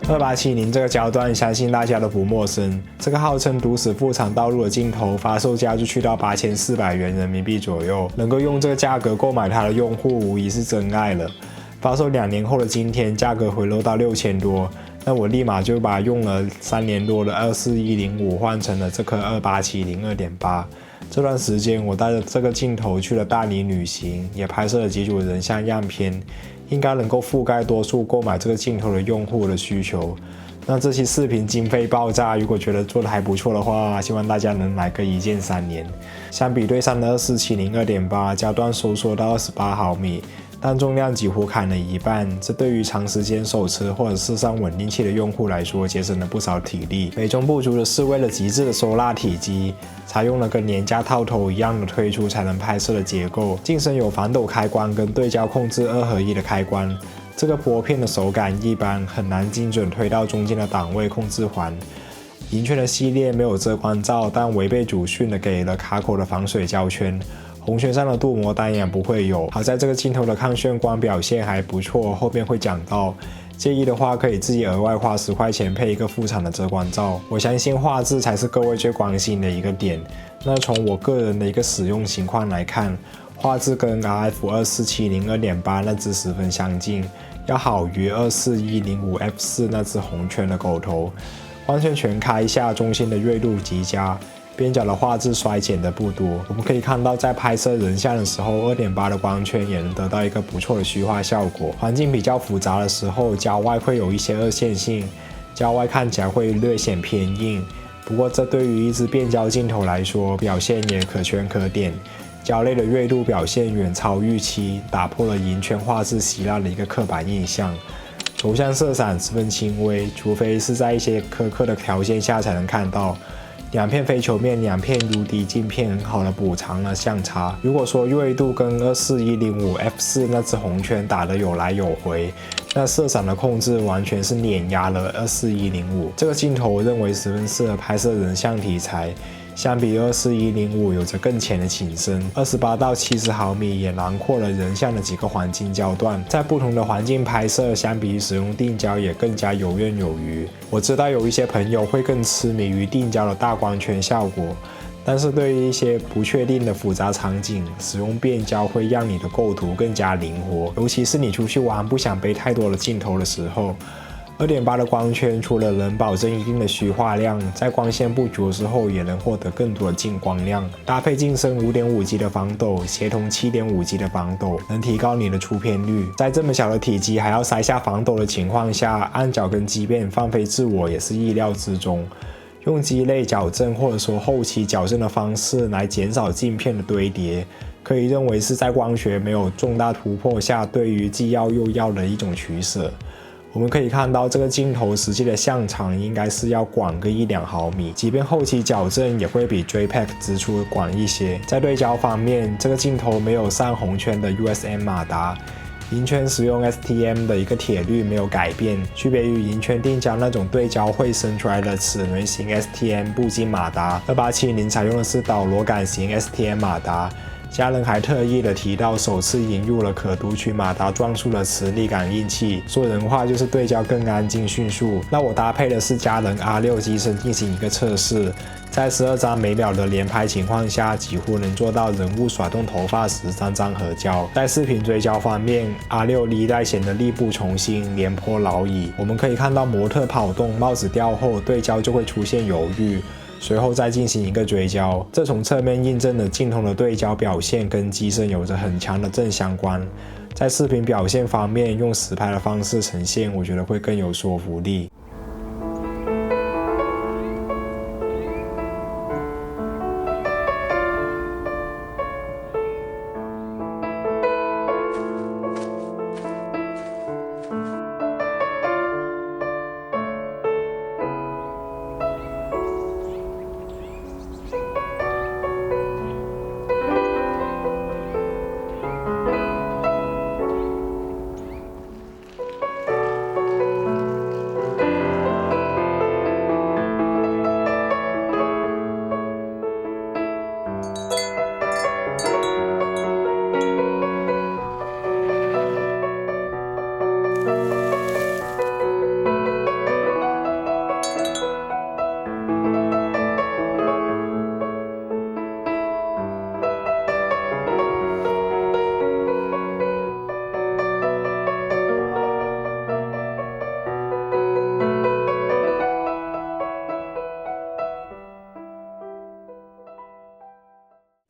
2870这个焦段，相信大家都不陌生。这个号称毒死妇产道路的镜头，发售价就去到8400元人民币左右，能够用这个价格购买它的用户，无疑是真爱了。发售2年后的今天，价格回落到6000多，那我立马就把用了3年多的24105换成了这颗2870 2.8。这段时间，我带着这个镜头去了大理旅行，也拍摄了几组人像样片，应该能够覆盖多数购买这个镜头的用户的需求。那这期视频经费爆炸，如果觉得做得还不错的话，希望大家能来个一键3连。相比对上的2470 2.8，焦段收缩到28毫米。但重量几乎砍了一半，这对于长时间手持或者是上稳定器的用户来说，节省了不少体力。美中不足的是，为了极致的收纳体积，采用了跟廉价套头一样的推出才能拍摄的结构。镜身有防抖开关跟对焦控制2合1的开关。这个拨片的手感一般，很难精准推到中间的档位控制环。银圈的系列没有遮光罩，但违背祖训的给了卡口的防水胶圈。红圈上的镀膜当然不会有，好在这个镜头的抗眩光表现还不错，后面会讲到。介意的话可以自己额外花10块钱配一个副厂的遮光罩。我相信画质才是各位最关心的一个点。那从我个人的一个使用情况来看，画质跟 RF2470 2.8 那只十分相近，要好于24105 F4 那只红圈的狗头。光圈全开下，中心的锐度极佳。边角的画质衰减的不多，我们可以看到在拍摄人像的时候 2.8 的光圈也能得到一个不错的虚化效果。环境比较复杂的时候，焦外会有一些二线性，焦外看起来会略显偏硬。不过这对于一支变焦镜头来说，表现也可圈可点。焦类的锐度表现远超预期，打破了银圈画质稀烂的一个刻板印象。头像色散十分轻微，除非是在一些苛刻的条件下才能看到。2片非球面，2片 UD 镜片很好的补偿了相差。如果说锐度跟24105 F4 那只红圈打得有来有回，那色散的控制完全是碾压了24105。这个镜头我认为十分适合拍摄人像题材。相比24105有着更浅的景深，28到70毫米也囊括了人像的几个环境焦段，在不同的环境拍摄，相比于使用定焦也更加游刃有余。我知道有一些朋友会更痴迷于定焦的大光圈效果，但是对于一些不确定的复杂场景，使用变焦会让你的构图更加灵活，尤其是你出去玩不想背太多的镜头的时候。2.8 的光圈除了能保证一定的虚化量，在光线不足的时候也能获得更多的进光量。搭配镜身 5.5G 的防抖，协同 7.5G 的防抖，能提高你的出片率。在这么小的体积还要塞下防抖的情况下，暗角跟畸变放飞自我也是意料之中。用机类矫正或者说后期矫正的方式来减少镜片的堆叠，可以认为是在光学没有重大突破下，对于既要又要的一种取舍。我们可以看到这个镜头实际的像长应该是要广个1-2毫米，即便后期矫正也会比 JPEG 支出广一些。在对焦方面，这个镜头没有上红圈的 USM 马达，银圈使用 STM 的一个铁律没有改变，区别于银圈定焦那种对焦会生出来的齿轮型 STM 镀金马达，2870采用的是导螺杆型 STM 马达。家人还特意的提到，首次引入了可读取马达转速的磁力感应器，说人话就是对焦更安静迅速。那我搭配的是佳能 R6 机身进行一个测试，在12张每秒的连拍情况下，几乎能做到人物甩动头发时3张合焦。在视频追焦方面 ，R6 历代显得力不从心，廉颇老矣。我们可以看到模特跑动，帽子掉后，对焦就会出现犹豫。随后再进行一个追焦，这从侧面印证了镜头的对焦表现跟机身有着很强的正相关。在视频表现方面，用实拍的方式呈现，我觉得会更有说服力。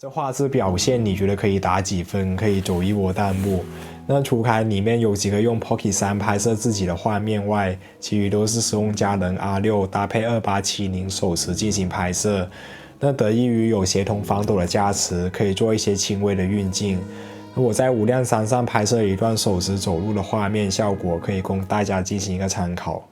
这画质表现你觉得可以打几分？可以走一波弹幕。那除开里面有几个用 Pocket 3拍摄自己的画面外，其余都是使用佳能 R6搭配2870手持进行拍摄。那得益于有协同防抖的加持，可以做一些轻微的运镜。我在无量山上拍摄一段手持走路的画面，效果可以供大家进行一个参考。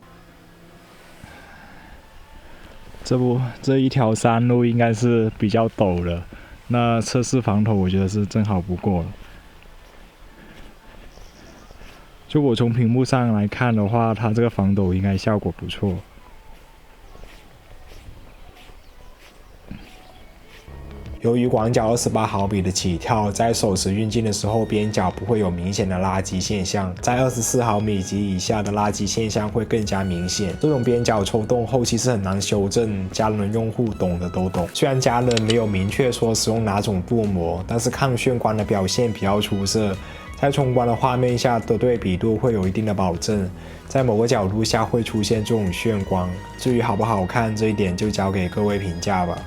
这一条山路应该是比较陡的，那测试防抖我觉得是正好不过了。就我从屏幕上来看的话，它这个防抖应该效果不错。由于广角28毫米的起跳，在手持运镜的时候，边角不会有明显的拉击现象，在24毫米及以下的拉击现象会更加明显。这种边角抽动后期是很难修正，佳能用户懂的都懂。虽然佳能没有明确说使用哪种镀膜，但是抗眩光的表现比较出色，在冲光的画面下的对比度会有一定的保证，在某个角度下会出现这种眩光。至于好不好看，这一点就交给各位评价吧。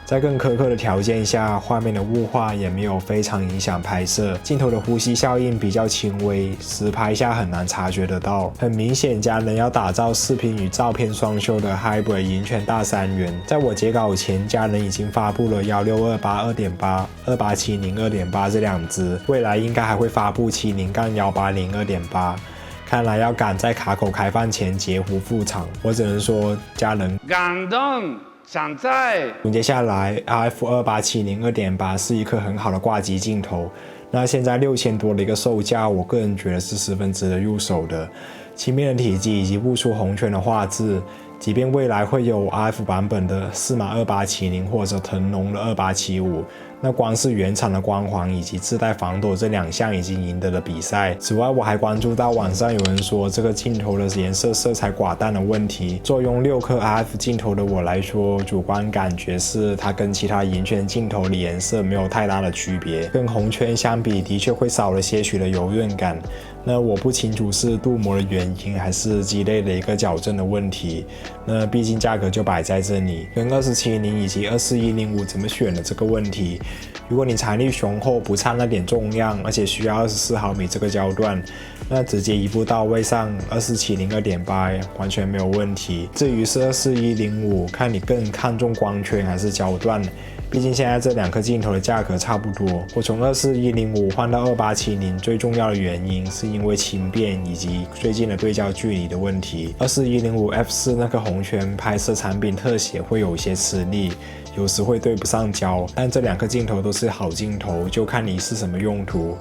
在更苛刻的条件下，画面的雾化也没有非常影响拍摄，镜头的呼吸效应比较轻微，实拍下很难察觉得到。很明显，佳能要打造视频与照片双修的 Hybrid 银圈大三元。在我截稿前，佳能已经发布了1628 2.8、2870 2.8这两支，未来应该还会发布70-180 2.8。看来要赶在卡口开放前截胡副厂，我只能说佳能感动。想在总结下来 ，RF 2870 2.8是一颗很好的挂机镜头。那现在6000多的一个售价，我个人觉得是十分值得入手的。轻便的体积以及不出红圈的画质，即便未来会有 RF 版本的4x 2870或者腾龙的2875，那光是原厂的光环以及自带防抖这两项已经赢得了比赛。此外，我还关注到网上有人说这个镜头的颜色色彩寡淡的问题。作用6颗 RF 镜头的我来说，主观感觉是它跟其他银圈镜头的颜色没有太大的区别，跟红圈相比的确会少了些许的柔润感。那我不清楚是镀膜的原因，还是机类的一个矫正的问题。那毕竟价格就摆在这里，跟2770以及24105怎么选的这个问题。如果你财力雄厚，不差那点重量，而且需要24毫米这个焦段，那直接一步到位上2470 2.8完全没有问题。至于是24105，看你更看重光圈还是焦段。毕竟现在这两颗镜头的价格差不多，我从24105换到2870，最重要的原因是因为轻便以及最近的对焦距离的问题。24105 f4 那颗红圈拍摄产品特写会有一些吃力，有时会对不上焦，但这两颗镜头都是好镜头，就看你是什么用途。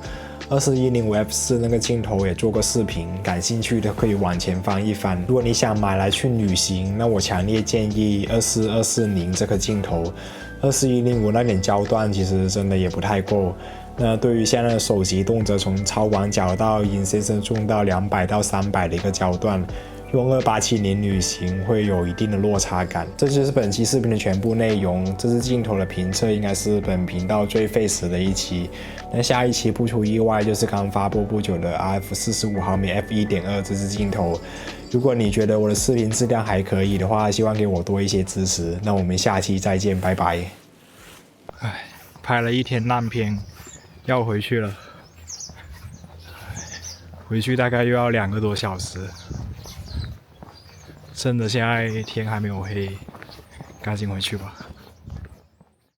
24105 f4 那个镜头也做过视频，感兴趣的可以往前翻一翻。如果你想买来去旅行，那我强烈建议24240这颗镜头。24105那点焦段其实真的也不太够。那对于现在的手机，动辄从超广角到影先生重到200到300的一个焦段，用2870旅行会有一定的落差感。这就是本期视频的全部内容。这支镜头的评测应该是本频道最费时的一期。那下一期不出意外就是刚发布不久的 RF 45毫米 f1.2 这支镜头。如果你觉得我的视频质量还可以的话，希望给我多一些支持。那我们下期再见，拜拜。唉，拍了一天烂片，要回去了。回去大概又要2个多小时。趁着现在天还没有黑，赶紧回去吧。